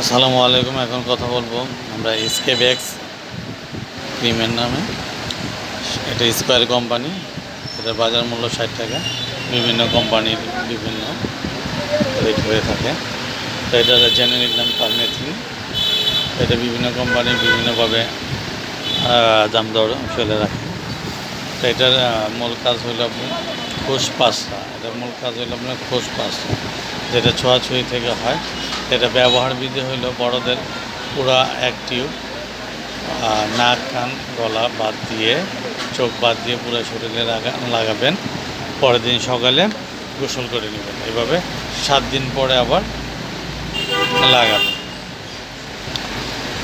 আসসালামু আলাইকুম। এখন কথা বলবো আমরা এসকেবেক্স ক্রিমের নামে। এটা স্কোয়ার কোম্পানি, এটার বাজার মূল্য 60 টাকা। বিভিন্ন কোম্পানির বিভিন্ন রেট হয়ে থাকে। তো এটার জেনেরিক নাম পারমেথ্রিন। এটা বিভিন্ন কোম্পানি বিভিন্নভাবে দাম দর ফেলে রাখে। তো এটার মূল কাজ হইল আপনার খোসপাসা। এটার মূল কাজ হইল আপনার খোসপাসা, যেটা ছোঁয়াছুঁয়ি থেকে হয়। এটা ব্যবহার বিধি হইল বড়দের পুরা এক টিউব, নাক কান গলা বাদ দিয়ে, চোখ বাদ দিয়ে পুরো শরীরে লাগাবেন। পরের দিন সকালে গোসল করে নেবেন। এভাবে 7 দিন পরে আবার লাগাবেন।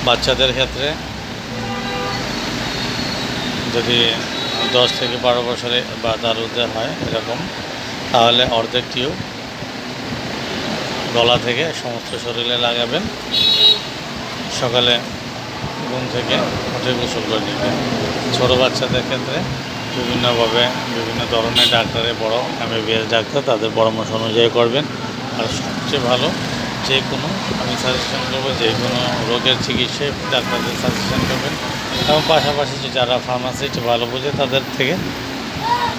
বাচ্চাদের ক্ষেত্রে যদি 10 থেকে 12 বছরে বা তার ঊর্ধ্বে হয় এরকম, তাহলে অর্ধেক টিউব গলা থেকে সমস্ত শরীরে লাগাবেন। সকালে ঘুম থেকে উঠে গোসল করে নেবেন। ছোটো বাচ্চাদের ক্ষেত্রে বিভিন্নভাবে বিভিন্ন ধরনের ডাক্তারের বড় MBBS ডাক্তার, তাদের পরামর্শ অনুযায়ী করবেন। আর সবচেয়ে ভালো যে কোনো, আমি সাজেশন করবো, যে কোনো রোগের চিকিৎসায় ডাক্তারদের সাজেশন করবেন। এবং পাশাপাশি যারা ফার্মাসিস্ট ভালো বোঝে তাদের থেকে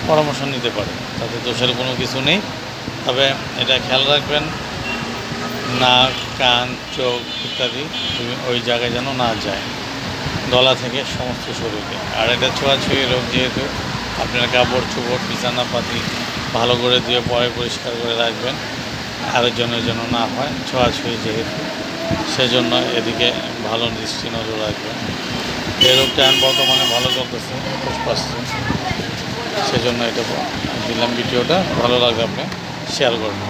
পরামর্শ নিতে পারে, তাদের দোষের কোনো কিছু নেই। তবে এটা খেয়াল রাখবেন, নাক কান চোখ ইত্যাদি ওই জায়গায় যেন না যায়, গলা থেকে সমস্ত শরীরে। আর এটা ছোঁয়াছুঁয়ি রোগ, যেহেতু আপনার কাপড় চোপড় বিছানাপাতি ভালো করে দিয়ে পরে পরিষ্কার করে রাখবেন, আরেকজনের জন্য না হয়। ছোঁয়াছুঁয়ি যেহেতু, সেজন্য এদিকে ভালো দৃষ্টি নজর রাখবেন। এই রোগটা বর্তমানে ভালো চলতেছে, পাচ্ছে, সেজন্য এটা দিলাম ভিডিওটা। ভালো লাগলে আপনি শেয়ার করবেন।